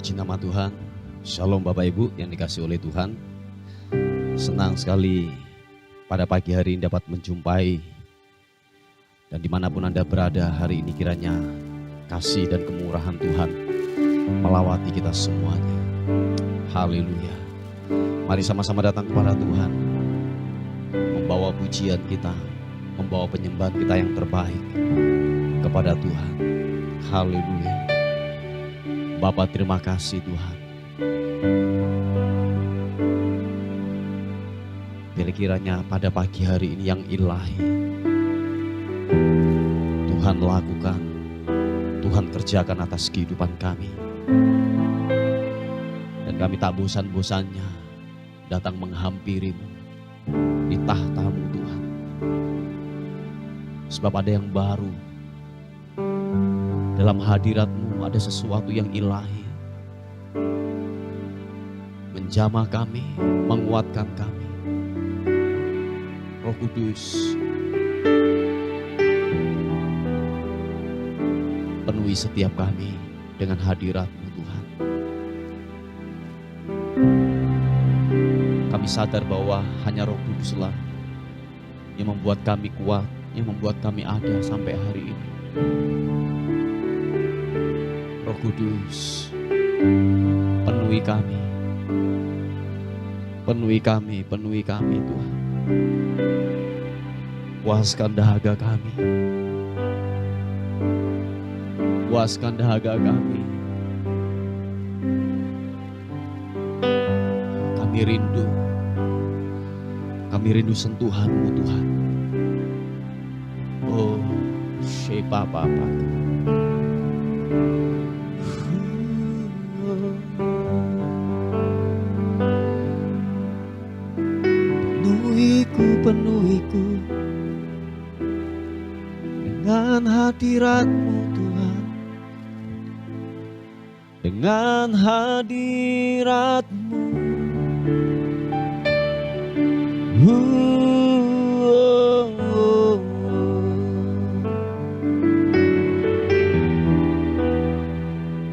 Puji nama Tuhan. Shalom Bapak Ibu yang dikasihi oleh Tuhan. Senang sekali pada pagi hari ini dapat menjumpai. Dan dimanapun Anda berada hari ini kiranya kasih dan kemurahan Tuhan melawati kita semuanya. Haleluya. Mari sama-sama datang kepada Tuhan. Membawa pujian kita, membawa penyembahan kita yang terbaik kepada Tuhan. Haleluya. Bapa, terima kasih Tuhan. Kiranya pada pagi hari ini yang ilahi Tuhan lakukan, Tuhan kerjakan atas kehidupan kami. Dan kami tak bosan-bosannya datang menghampirimu di tahta-Mu Tuhan. Sebab ada yang baru. Dalam hadirat-Mu ada sesuatu yang ilahi. Menjamah kami, menguatkan kami. Roh Kudus, penuhi setiap kami dengan hadirat-Mu Tuhan. Kami sadar bahwa hanya Roh Kuduslah yang membuat kami kuat, yang membuat kami ada sampai hari ini. Roh Kudus, penuhi kami. Penuhi kami Tuhan. Puaskan dahaga kami. Puaskan dahaga kami. Kami rindu sentuhan-Mu Tuhan. Oh, Papa. Penuhiku dengan hadirat-Mu Tuhan, dengan hadirat-Mu.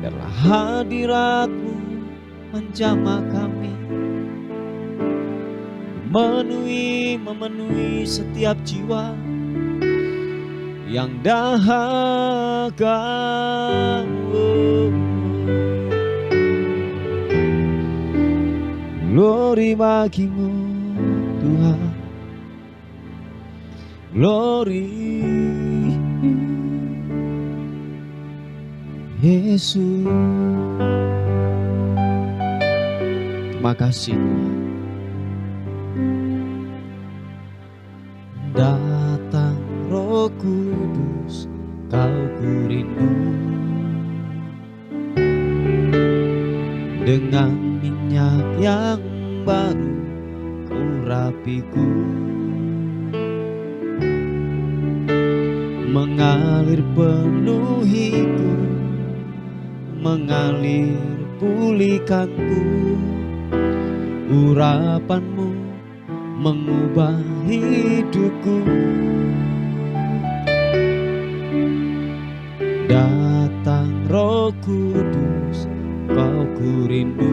Biarlah hadirat-Mu menjamah kami, memenuhi setiap jiwa yang dahaga. Glory bagi-Mu Tuhan, glory Yesus. Terima kasih Tuhan. Datang Roh Kudus, Kau ku rindu. Dengan minyak yang baru urapiku, mengalir penuhiku, mengalir pulihkanku. Urapan-Mu mengubah hidupku. Datang Roh Kudus, Kau ku rindu.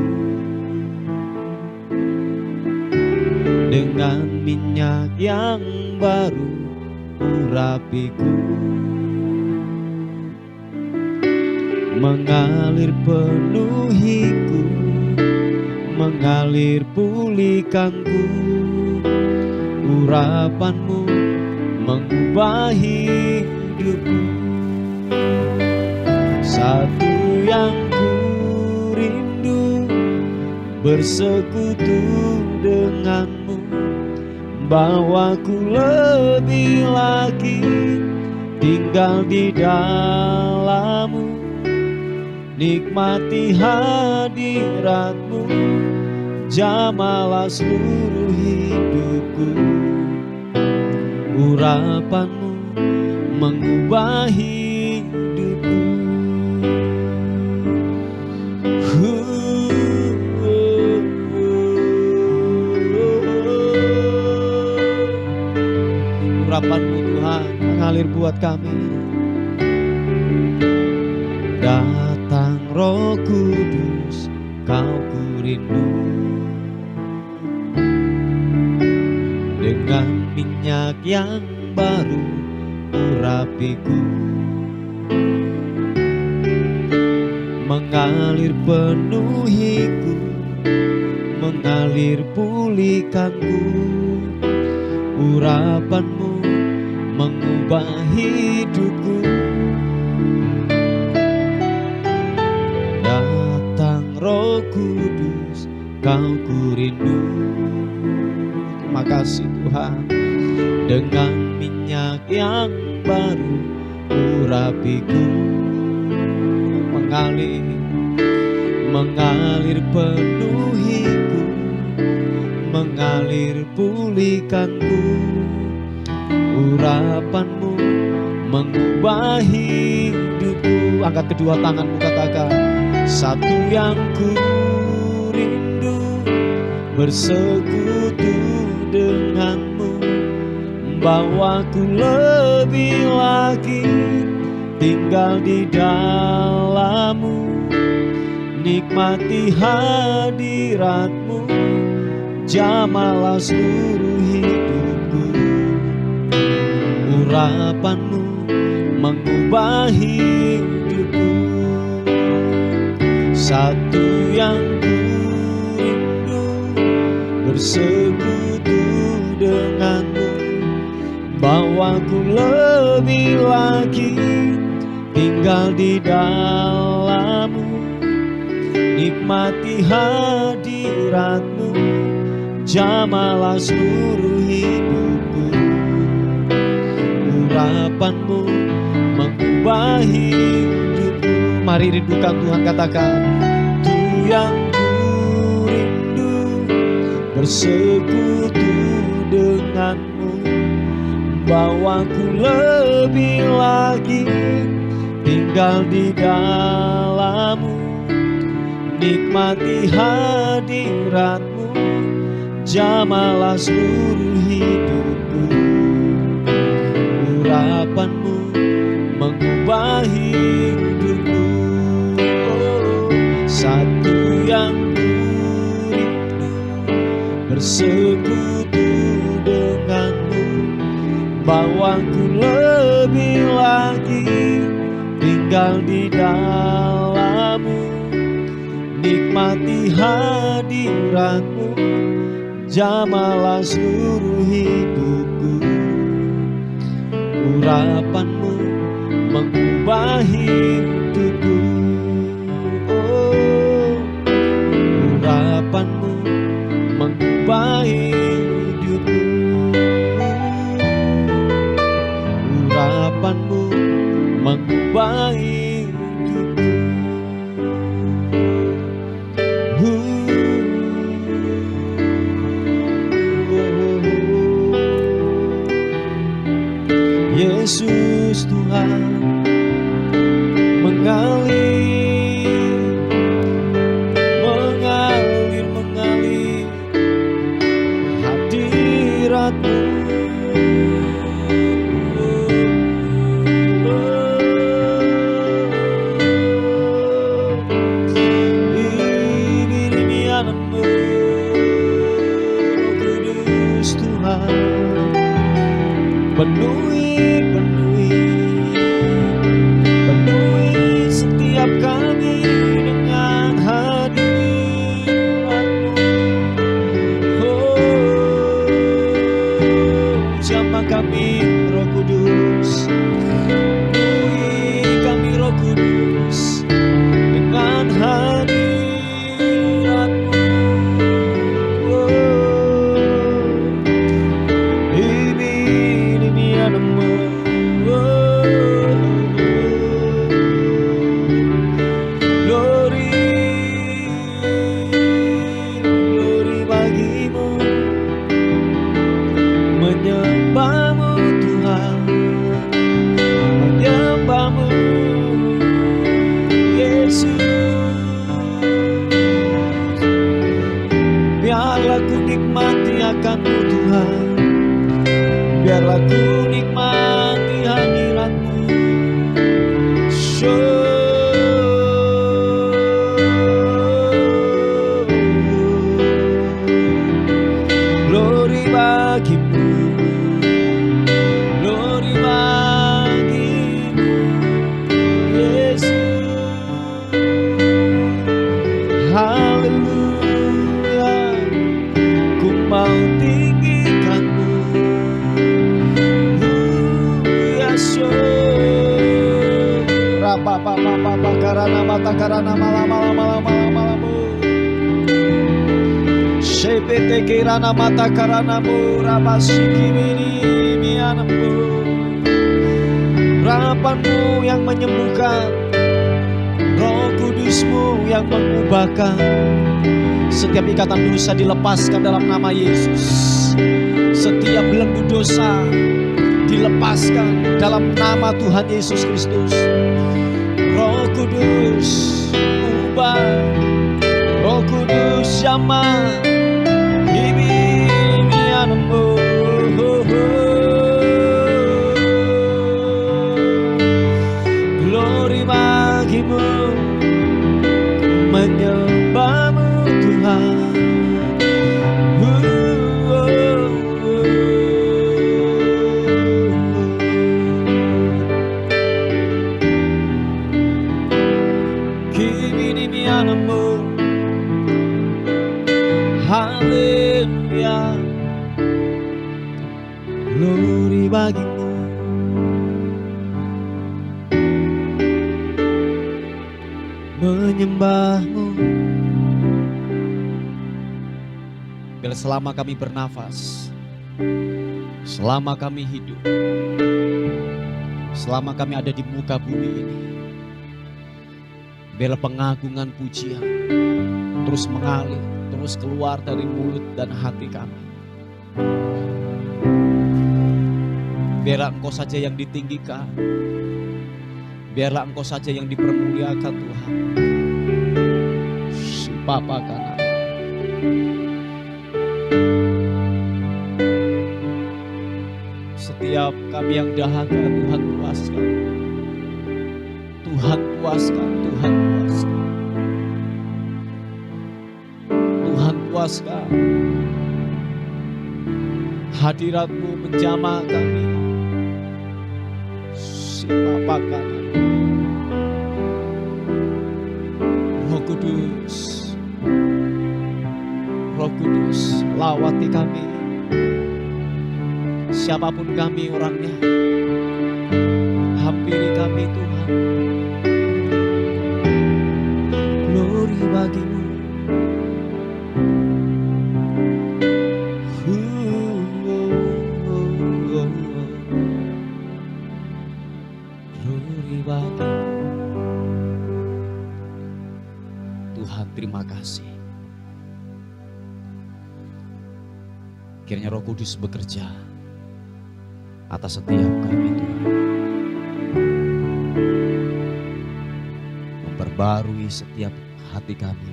Dengan minyak yang baru urapiku, mengalir penuhiku, mengalir pulihkanku. Urapan-Mu mengubah hidupku. Satu yang ku rindu, bersekutu dengan-Mu. Bawaku lebih lagi tinggal di dalam-Mu. Nikmati hadirat-Mu, jamalah seluruh hidupku. Urapan-Mu mengubah hidupku. Urapan-Mu Tuhan mengalir buat kami. Datang Datang Roh Kudus, Kau ku rindu. Dengan minyak yang baru urapiku, mengalir penuhiku, mengalir pulihkanku. Urapanmu mengubah hidupku. Datang Roh Kudus, Kau ku rindu. Terima kasih Tuhan. Dengan minyak yang baru urapiku, mengalir penuhiku, mengalir pulihkanku. Urapanmu mengubah hidupku. Angkat kedua tanganmu, katakan, satu yang ku rindu, bersekutu denganmu, membawaku lebih lagi tinggal di dalammu. Nikmati hadiratmu, jamalah seluruh hidupku. Urapanmu mengubah hidupku. Satu yang ku rindu, bersekutu denganmu, bawaku lebih lagi tinggal di dalammu. Nikmati hadiratmu, jamalah seluruh hidupku. Urapanmu mengubah hidupku. Mari rindukan Tuhan, katakan, tu yang ku rindu, bersekutu denganmu, bawaku lebih lagi tinggal di dalammu. Nikmati hadiratmu, jamalah seluruh hidupku. Urapanmu mengubah hidupku. Oh, satu yang ku rindu, bersekutu denganmu, bawaku lebih lagi tinggal di dalammu. Nikmati hadiratmu, jamalah seluruh hidupku. Urapanmu mengubah hidupku. Oh, urapanmu mengubah hidupku. Urapanmu mengubah hidupku. Yesus Tuhan, mengalir karana mata karana malama. Shepete kirana mata karana rabasikimini mianambu. Harapanmu yang menyembuhkan, Roh Kudusmu yang mengubahkan. Setiap ikatan dosa dilepaskan dalam nama Yesus. Setiap belenggu dosa dilepaskan dalam nama Tuhan Yesus Kristus. Roh Kudus ubah, Roh Kudus jamah, imianmu. Glory bagimu, menyembahmu Tuhan. Haleluya, glory bagimu. Menyembahmu. Bila selama kami bernafas, selama kami hidup, selama kami ada di muka bumi ini, bila pengagungan pujian terus mengalir, terus keluar dari mulut dan hati kami. Biarlah Engkau saja yang ditinggikan, biarlah Engkau saja yang dipermuliakan Tuhan. Si Bapa kanan. Setiap kami yang dahaga, Tuhan puaskan. Tuhan puaskan, Tuhan puaskan. Tuhan puaskan. Hadirat-Mu menjamah kami. Si Bapa kanan. Roh Kudus, Roh Kudus, lawati kami. Siapapun kami orangnya, hampiri kami Tuhan. Glory bagimu. Glory bagimu. Tuhan, terima kasih. Kiranya Roh Kudus bekerja atas setiap kami Tuhan. Memperbarui setiap hati kami.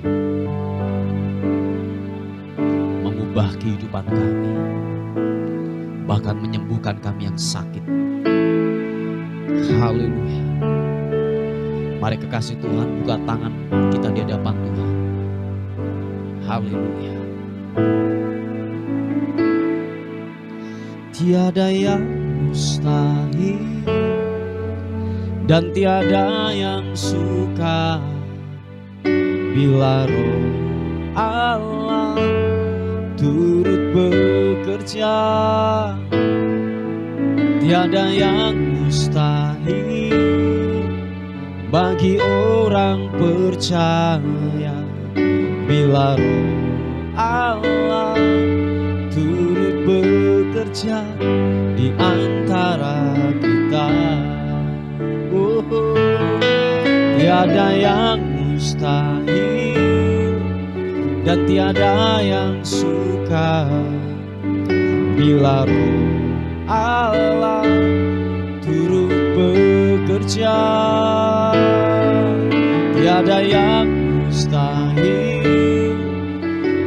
Mengubah kehidupan kami. Bahkan menyembuhkan kami yang sakit. Haleluya. Mari kekasih Tuhan, buka tangan kita di hadapan Tuhan. Haleluya. Tiada yang mustahil dan tiada yang suka bila Roh Allah turut bekerja. Tiada yang mustahil bagi orang percaya bila Roh Allah turut bekerja di antara kita. Tiada yang mustahil dan tiada yang suka bila Roh Allah turut bekerja. Tiada yang mustahil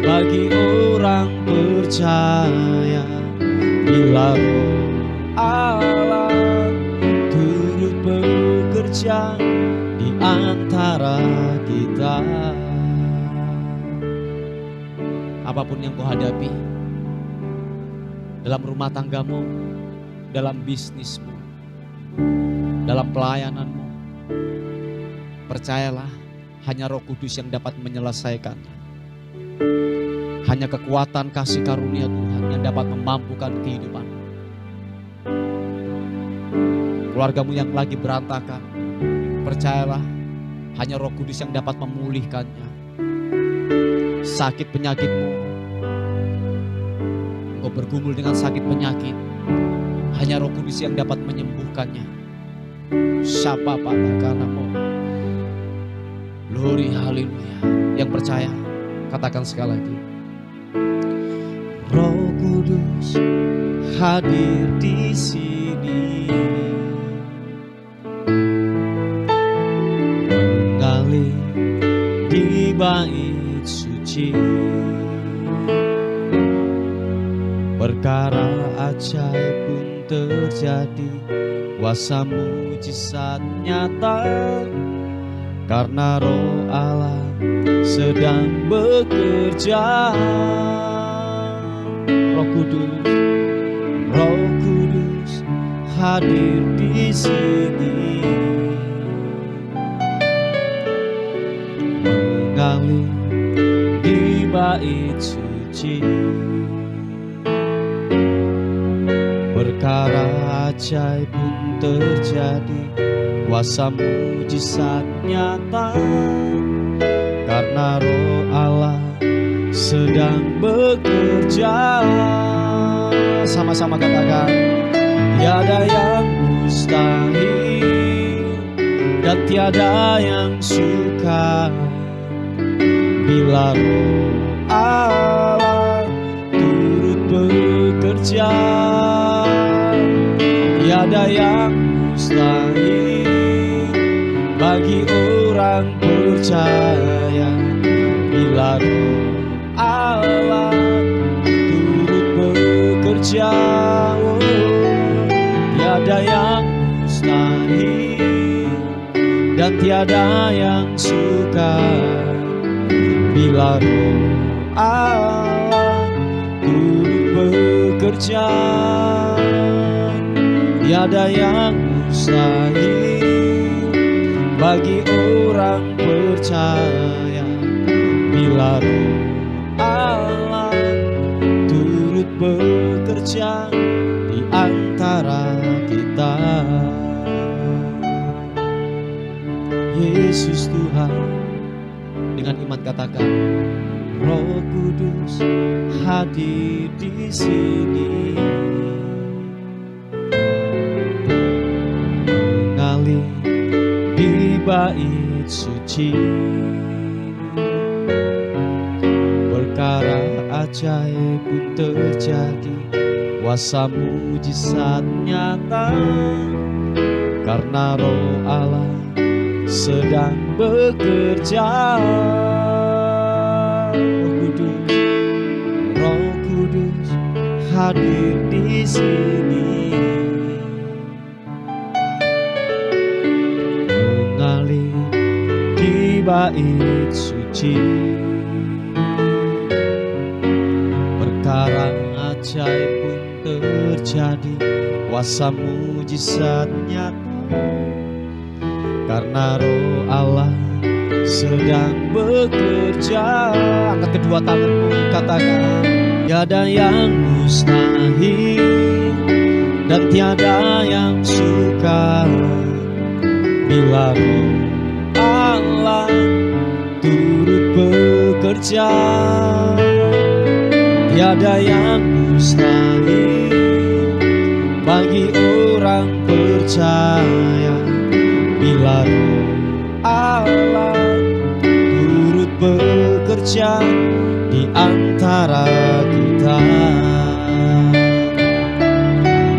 bagi orang percaya bila Roh Allah turut bekerja di antara kita. Apapun yang kau hadapi dalam rumah tanggamu, dalam bisnismu, dalam pelayananmu, percayalah hanya Roh Kudus yang dapat menyelesaikannya. Hanya kekuatan kasih karunia Tuhan yang dapat memampukan kehidupanmu. Keluargamu yang lagi berantakan, percayalah Hanya Roh Kudus yang dapat memulihkannya. Sakit penyakitmu, engkau bergumul dengan sakit penyakit, hanya Roh Kudus yang dapat menyembuhkannya. Siapa padakanmu? Glory, haleluya. Yang percaya, katakan sekali lagi. Roh Kudus hadir di sini, mengalir di bait suci. Perkara ajaib pun terjadi, kuasa mujizat nyata, karena Roh Allah sedang bekerja. Roh Kudus hadir di sini, mengalir di bait suci. Perkara ajaib pun terjadi, kuasa mujizat nyata, karena Roh Allah sedang bekerja. Sama-sama katakan, tiada yang mustahil dan tiada yang sukar bila Roh Allah turut bekerja. Tiada yang mustahil bagi orang percaya bila Roh Allah turut bekerja. Tiada yang mustahil dan tiada yang sukar bila Roh Allah turut bekerja. Tiada yang mustahil bagi orang percaya bila Roh Allah turut bekerja di antara kita. Yesus Tuhan, dengan iman katakan, Roh Kudus hadir di sini, mengalir di bait suci. Perkara ajaib pun terjadi, kuasa mujizat nyata, karena Roh Allah sedang bekerja. Roh Kudus hadir di sini, mengalir di bait suci. Perkara ajaib pun terjadi, kuasa mujizat nyata, karena Roh Allah sedang bekerja. Angkat kedua tanganmu, katakan, tiada yang mustahil dan tiada yang sukar bila Roh Allah turut bekerja. Tiada yang mustahil bagi orang percaya bila Roh Allah turut bekerja di antara kita.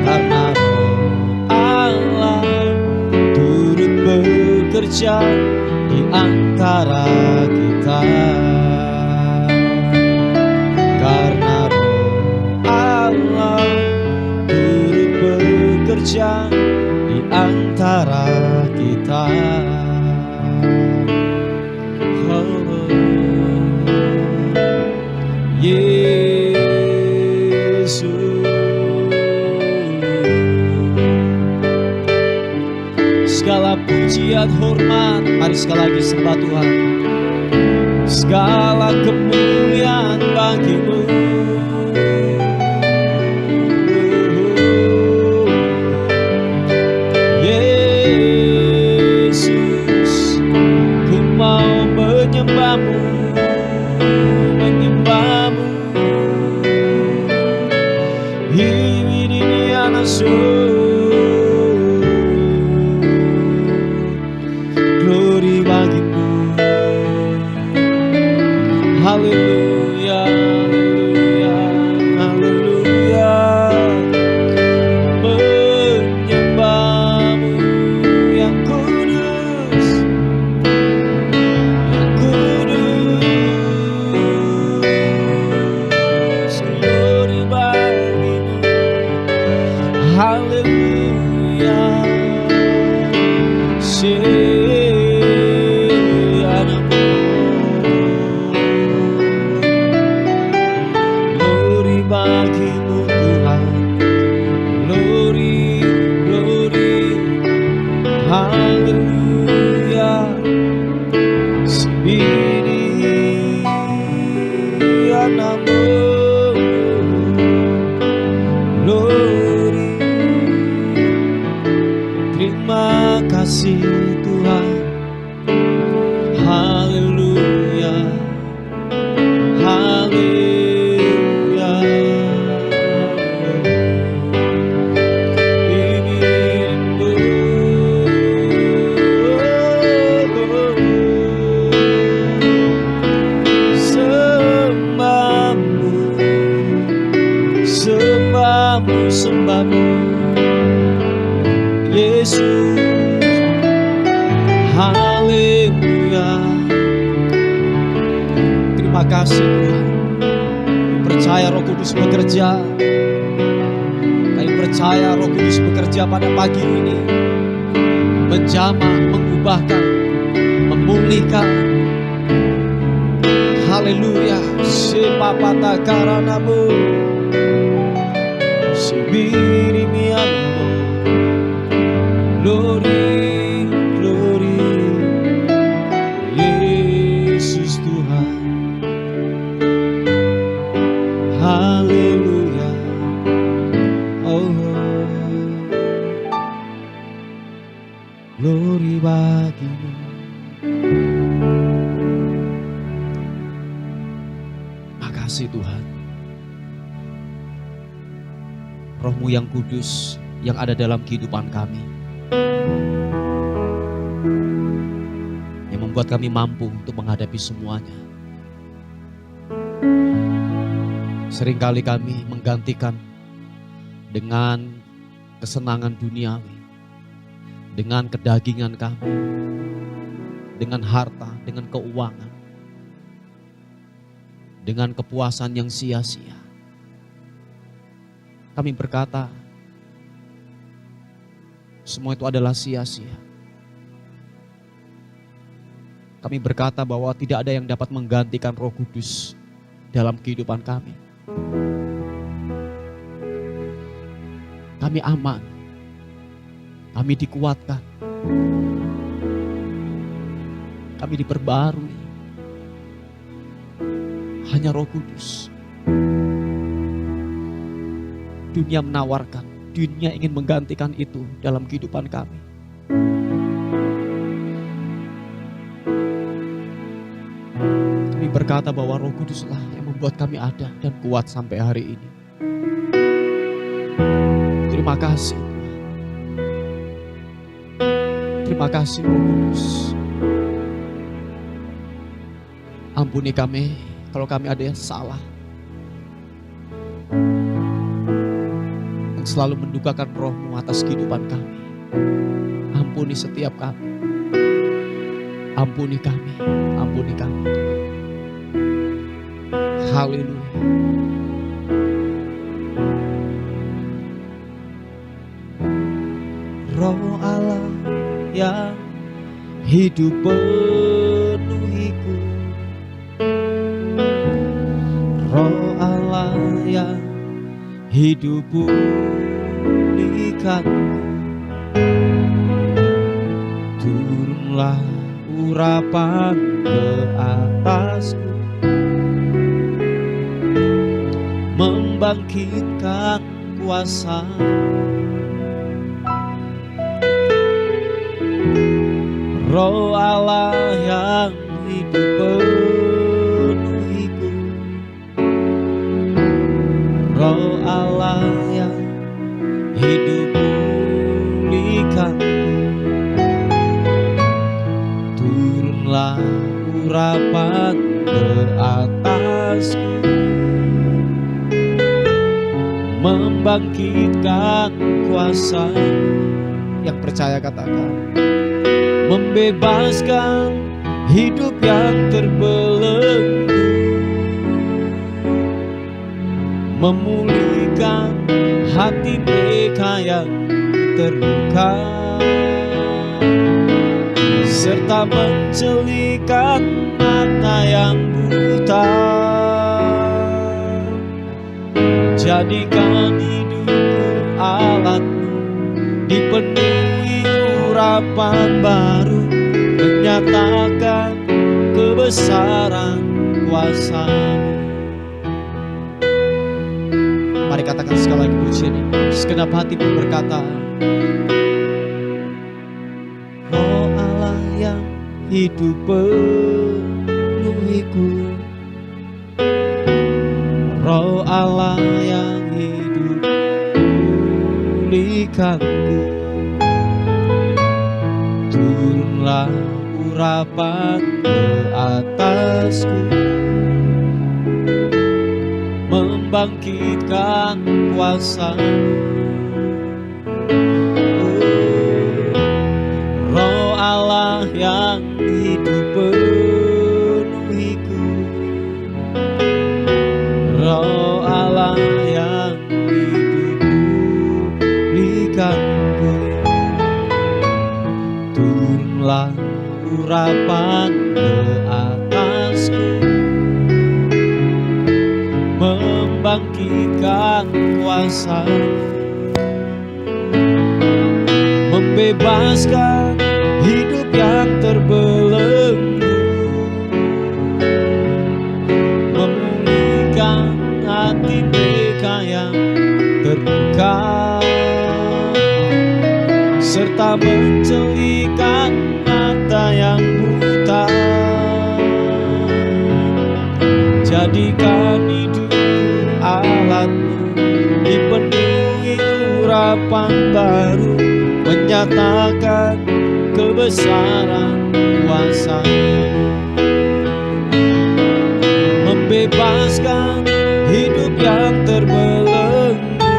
Karena Roh Allah turut bekerja di antara kita. Karena Roh Allah turut bekerja di antara kita. Yesus, segala pujian hormat, mari sekali lagi sembah Tuhan. Segala kemuliaan bagimu, Yesus, menyembahmu, menyembahmu. Ini anak glory bagimu. Haleluya, haleluya, haleluya. Menyembahmu yang kudus, yang kudus. Glory bagimu. Haleluya. Glory bagimu Tuhan. Glory, glory. Haleluya. Sibiri anamu. Glory. Terima kasih Tuhan. Haleluya. Haleluya. Inginku sembahmu, sembahmu, sembahmu Yesus. Haleluya. Terima kasih Tuhan. Kami percaya Roh Kudus bekerja. Kami percaya Roh Kudus bekerja pada pagi ini, menjamah, mengubahkan, memulihkan. Haleluya. Sepapata karanamu, sibiri mianmu. Glory, glory, Yesus Tuhan. Haleluya. Oh, glory bagimu. Makasih Tuhan. Roh-Mu yang kudus yang ada dalam kehidupan kami, yang membuat kami mampu untuk menghadapi semuanya. Seringkali kami menggantikan dengan kesenangan duniawi, dengan kedagingan kami, dengan harta, dengan keuangan, dengan kepuasan yang sia-sia. Kami berkata, semua itu adalah sia-sia. Kami berkata bahwa tidak ada yang dapat menggantikan Roh Kudus dalam kehidupan kami. Kami aman, kami dikuatkan, kami diperbarui. Hanya Roh Kudus. Dunia menawarkan, dunia ingin menggantikan itu dalam kehidupan kami. Kami berkata bahwa Roh Kuduslah yang membuat kami ada dan kuat sampai hari ini. Terima kasih. Terima kasih Roh Kudus. Ampuni kami kalau kami ada yang salah, yang selalu mendukakan Roh-Mu atas kehidupan kami. Ampuni setiap kami. Ampuni kami. Ampuni kami. Haleluya. Roh Allah yang hidup penuhiku, Roh Allah yang hidup pulihkanku, turunlah urapan ke atasku, membangkitkan kuasa. Roh Allah yang hidup urapan ke atasku, membangkitkan kuasa. Yang percaya katakan, membebaskan hidup yang terbelenggu, memulihkan hati mereka yang terluka, serta mencelikan mata yang buta. Jadikan hidupku alatmu, dipenuhi urapan baru, menyatakan kebesaran kuasa-Mu. Mari katakan sekali lagi pujian ini. Segenap hati pun berkata, Roh Allah yang hidup penuhiku, Roh Allah yang hidup pulihkanku. Turunlah urapan ke atasku, membangkitkan kuasa-Mu. Roh Allah yang hidup penuhiku, Roh Allah yang hidup pulihkanku. Turunlah urapan ke atasku, membangkitkan kuasa, membebaskan hidup yang terbelenggu, memulihkan hati mereka yang terluka, serta mencelikan mata yang buta. Jadikan hidupku alat-Mu, dipenuhi urapan baru, menyatakan kebesaran kuasa-Mu. Membebaskan hidup yang terbelenggu,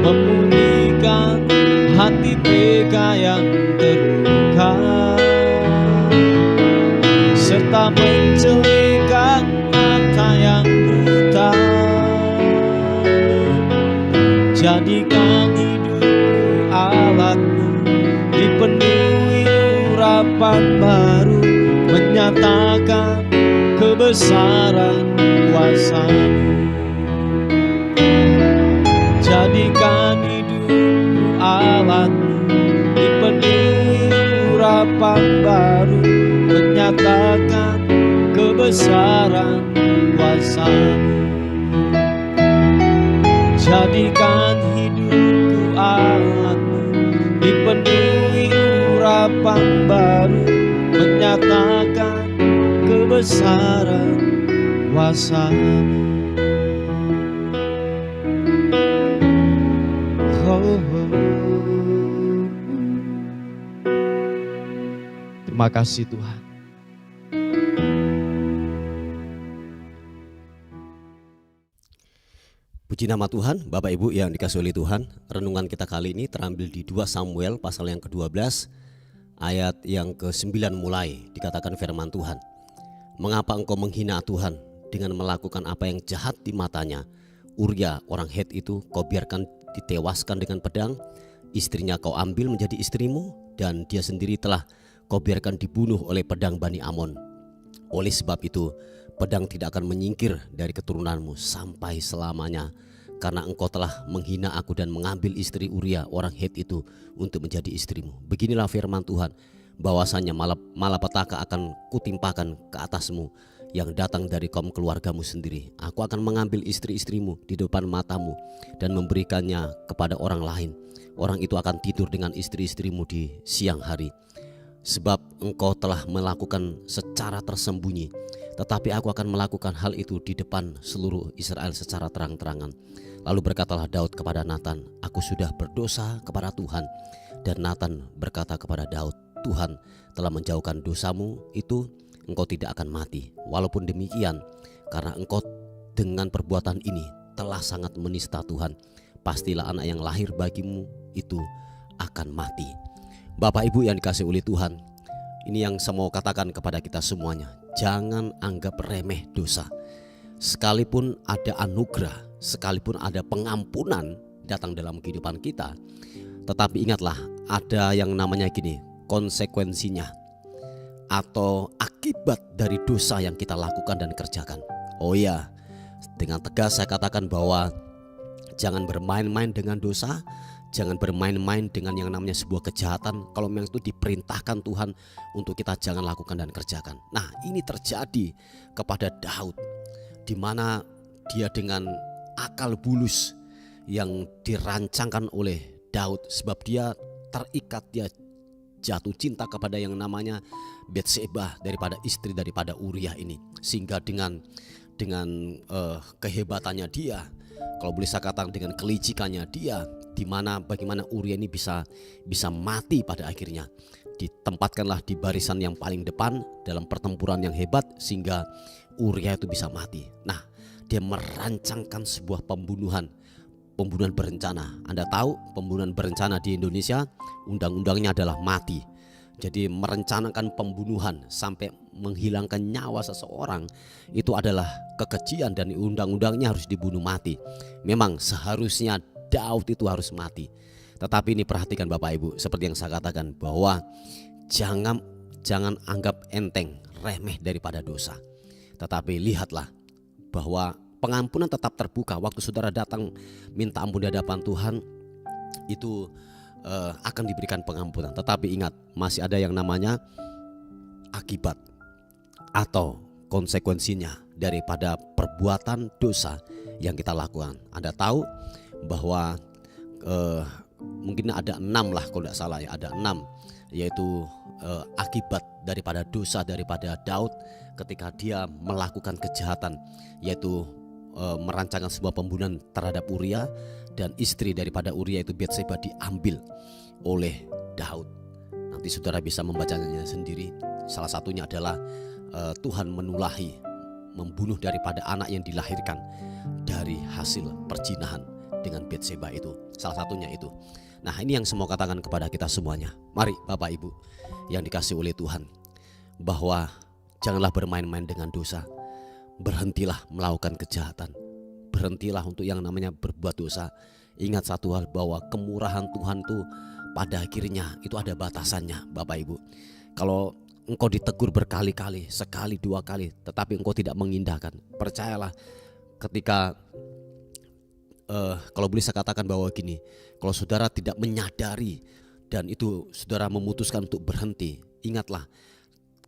memulihkan hati mereka yang terluka, serta mencelikan mata yang buta. Jadikan hidupku alat-Mu, dipenuhi urapan baru, menyatakan kebesaran kuasa-Mu. Jadikan hidupku alat-Mu, dipenuhi urapan baru, menyatakan kebesaran kuasa-Mu. Jadikan hidupku alat-Mu, dipenuhi urapan baru, menyatakan kebesaran kuasa-Mu. Terima kasih Tuhan. Puji nama Tuhan, Bapak Ibu yang dikasihi oleh Tuhan. Renungan kita kali ini terambil di 2 Samuel pasal yang ke-12 ayat yang ke-9 mulai. Dikatakan firman Tuhan, mengapa engkau menghina Tuhan dengan melakukan apa yang jahat di matanya? Uria orang Het itu kau biarkan ditewaskan dengan pedang, istrinya kau ambil menjadi istrimu, dan dia sendiri telah kau biarkan dibunuh oleh pedang Bani Amon. Oleh sebab itu pedang tidak akan menyingkir dari keturunanmu sampai selamanya, karena engkau telah menghina aku dan mengambil istri Uria orang Het itu untuk menjadi istrimu. Beginilah firman Tuhan, bahwasanya malapetaka akan kutimpakan ke atasmu yang datang dari kaum keluargamu sendiri. Aku akan mengambil istri-istrimu di depan matamu dan memberikannya kepada orang lain. Orang itu akan tidur dengan istri-istrimu di siang hari. Sebab engkau telah melakukan secara tersembunyi, tetapi aku akan melakukan hal itu di depan seluruh Israel secara terang-terangan. Lalu berkatalah Daud kepada Natan, aku sudah berdosa kepada Tuhan. Dan Natan berkata kepada Daud, Tuhan telah menjauhkan dosamu itu, engkau tidak akan mati. Walaupun demikian, karena engkau dengan perbuatan ini telah sangat menista Tuhan, pastilah anak yang lahir bagimu itu akan mati. Bapak Ibu yang dikasihi oleh Tuhan, ini yang saya mau katakan kepada kita semuanya. Jangan anggap remeh dosa. Sekalipun ada anugerah, sekalipun ada pengampunan datang dalam kehidupan kita, tetapi ingatlah ada yang namanya gini, konsekuensinya atau akibat dari dosa yang kita lakukan dan kerjakan. Oh ya, dengan tegas saya katakan bahwa jangan bermain-main dengan dosa, jangan bermain-main dengan yang namanya sebuah kejahatan. Kalau memang itu diperintahkan Tuhan untuk kita jangan lakukan dan kerjakan. Nah, ini terjadi kepada Daud, di mana dia dengan akal bulus yang dirancangkan oleh Daud, sebab dia terikat, dia jatuh cinta kepada yang namanya Batseba daripada istri daripada Uriah ini, sehingga dengan kehebatannya dia, kalau boleh saya katakan dengan kelicikannya dia, bagaimana Uriah ini bisa mati pada akhirnya. Ditempatkanlah di barisan yang paling depan dalam pertempuran yang hebat sehingga Uriah itu bisa mati. Nah, dia merancangkan sebuah pembunuhan berencana. Anda tahu pembunuhan berencana di Indonesia undang-undangnya adalah mati. Jadi merencanakan pembunuhan sampai menghilangkan nyawa seseorang itu adalah kekejian dan undang-undangnya harus dibunuh mati. Memang seharusnya Daud itu harus mati. Tetapi ini perhatikan Bapak Ibu, seperti yang saya katakan bahwa jangan anggap enteng, remeh daripada dosa. Tetapi lihatlah bahwa pengampunan tetap terbuka. Waktu saudara datang minta ampun di hadapan Tuhan, itu akan diberikan pengampunan. Tetapi ingat, masih ada yang namanya akibat atau konsekuensinya daripada perbuatan dosa yang kita lakukan. Anda tahu bahwa mungkin ada 6 lah kalau tidak salah ya, ada 6, yaitu akibat daripada dosa daripada Daud ketika dia melakukan kejahatan, yaitu merancangkan sebuah pembunuhan terhadap Uriah, dan istri daripada Uriah itu Batseba diambil oleh Daud. Nanti saudara bisa membacanya sendiri. Salah satunya adalah Tuhan menulahi, membunuh daripada anak yang dilahirkan dari hasil perzinahan dengan Batseba itu. Salah satunya itu. Nah, ini yang saya mau katakan kepada kita semuanya. Mari Bapak Ibu yang dikasihi oleh Tuhan, bahwa janganlah bermain-main dengan dosa. Berhentilah melakukan kejahatan. Berhentilah untuk yang namanya berbuat dosa. Ingat satu hal, bahwa kemurahan Tuhan itu pada akhirnya itu ada batasannya Bapak Ibu. Kalau engkau ditegur berkali-kali, sekali dua kali, tetapi engkau tidak mengindahkan, percayalah ketika kalau boleh saya katakan bahwa gini, kalau saudara tidak menyadari dan itu saudara memutuskan untuk berhenti, ingatlah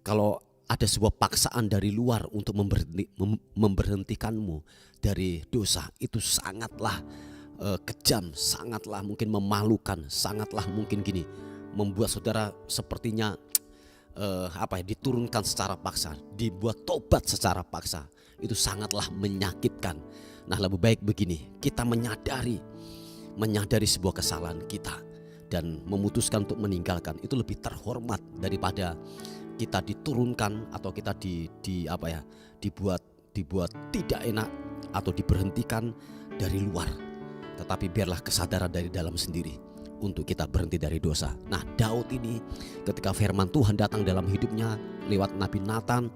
kalau ada sebuah paksaan dari luar untuk memberhentikanmu dari dosa, itu sangatlah kejam, sangatlah mungkin memalukan, sangatlah mungkin gini, membuat saudara sepertinya diturunkan secara paksa, dibuat tobat secara paksa. Itu sangatlah menyakitkan. Nah, lebih baik begini, kita menyadari sebuah kesalahan kita dan memutuskan untuk meninggalkan, itu lebih terhormat daripada kita diturunkan atau kita dibuat tidak enak atau diberhentikan dari luar. Tetapi biarlah kesadaran dari dalam sendiri untuk kita berhenti dari dosa. Nah, Daud ini ketika firman Tuhan datang dalam hidupnya lewat Nabi Nathan,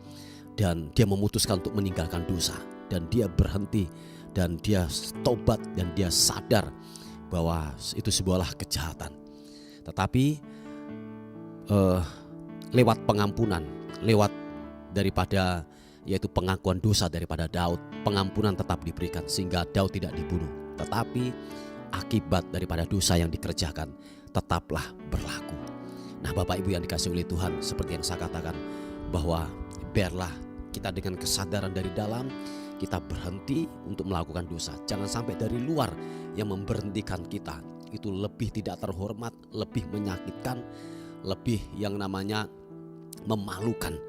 dan dia memutuskan untuk meninggalkan dosa, dan dia berhenti, dan dia tobat, dan dia sadar bahwa itu sebuah kejahatan. Tetapi lewat pengampunan, lewat daripada yaitu pengakuan dosa daripada Daud, pengampunan tetap diberikan sehingga Daud tidak dibunuh. Tetapi akibat daripada dosa yang dikerjakan tetaplah berlaku. Nah, Bapak Ibu yang dikasihi oleh Tuhan, seperti yang saya katakan bahwa biarlah kita dengan kesadaran dari dalam kita berhenti untuk melakukan dosa. Jangan sampai dari luar yang memberhentikan kita, itu lebih tidak terhormat, lebih menyakitkan, lebih yang namanya memalukan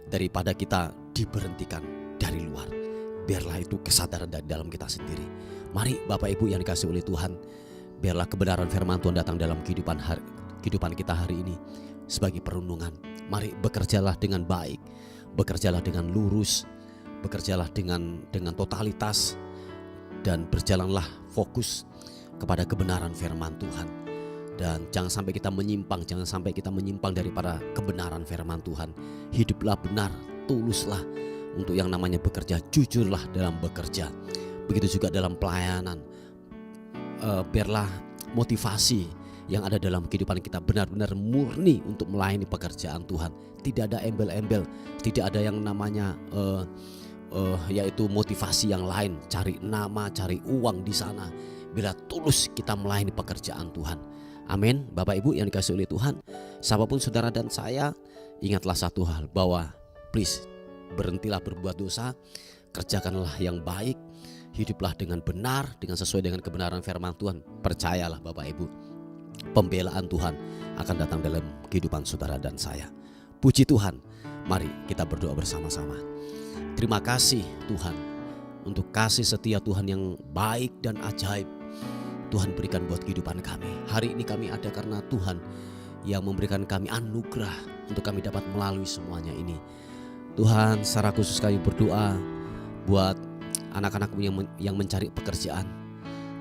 daripada kita diberhentikan dari luar. Biarlah itu kesadaran dari dalam kita sendiri. Mari Bapak Ibu yang dikasihi oleh Tuhan, biarlah kebenaran firman Tuhan datang dalam kehidupan kita hari ini. sebagai perundungan. Mari bekerjalah dengan baik, bekerjalah dengan lurus, bekerjalah dengan totalitas, dan berjalanlah fokus kepada kebenaran firman Tuhan. Dan jangan sampai kita menyimpang daripada kebenaran firman Tuhan. Hiduplah benar, tuluslah untuk yang namanya bekerja, jujurlah dalam bekerja. Begitu juga dalam pelayanan. Biarlah motivasi yang ada dalam kehidupan kita benar-benar murni untuk melayani pekerjaan Tuhan. Tidak ada embel-embel, tidak ada yang namanya yaitu motivasi yang lain, cari nama, cari uang di sana. Bila tulus kita melayani pekerjaan Tuhan. Amin. Bapak Ibu yang dikasihi oleh Tuhan, siapapun saudara dan saya, ingatlah satu hal, bahwa please berhentilah berbuat dosa, kerjakanlah yang baik, hiduplah dengan benar, dengan sesuai dengan kebenaran firman Tuhan. Percayalah Bapak Ibu, pembelaan Tuhan akan datang dalam kehidupan saudara dan saya. Puji Tuhan. Mari kita berdoa bersama-sama. Terima kasih Tuhan untuk kasih setia Tuhan yang baik dan ajaib Tuhan berikan buat kehidupan kami. Hari ini kami ada karena Tuhan yang memberikan kami anugerah untuk kami dapat melalui semuanya ini. Tuhan, secara khusus kami berdoa buat anak-anak-Mu yang mencari pekerjaan.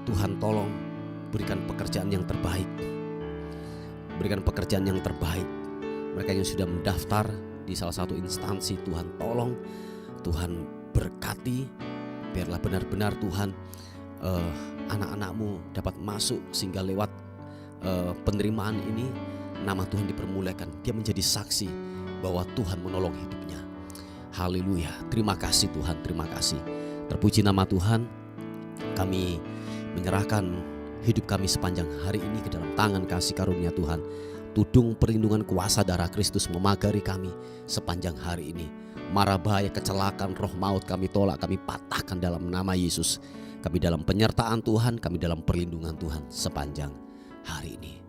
Tuhan, tolong berikan pekerjaan yang terbaik. Berikan pekerjaan yang terbaik. Mereka yang sudah mendaftar di salah satu instansi, Tuhan tolong, Tuhan berkati. Biarlah benar-benar Tuhan anak-anak-Mu dapat masuk, sehingga lewat penerimaan ini nama Tuhan dipermuliakan. Dia menjadi saksi bahwa Tuhan menolong hidupnya. Haleluya. Terima kasih Tuhan, terima kasih. Terpuji nama Tuhan. Kami menyerahkan hidup kami sepanjang hari ini ke dalam tangan kasih karunia Tuhan. Tudung perlindungan kuasa darah Kristus memagari kami sepanjang hari ini. Mara bahaya, kecelakaan, roh maut kami tolak, kami patahkan dalam nama Yesus. Kami dalam penyertaan Tuhan, kami dalam perlindungan Tuhan sepanjang hari ini.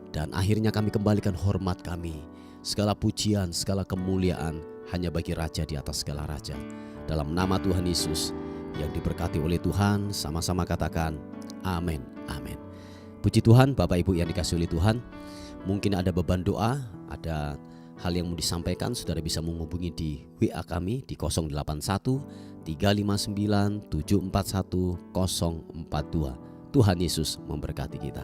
Dan akhirnya kami kembalikan hormat kami, segala pujian, segala kemuliaan hanya bagi Raja di atas segala raja. Dalam nama Tuhan Yesus yang diberkati oleh Tuhan, sama-sama katakan amin, amin. Puji Tuhan, Bapak Ibu yang dikasihi oleh Tuhan. Mungkin ada beban doa, ada hal yang mau disampaikan, saudara bisa menghubungi di WA kami di 081 359 741 042. Tuhan Yesus memberkati kita.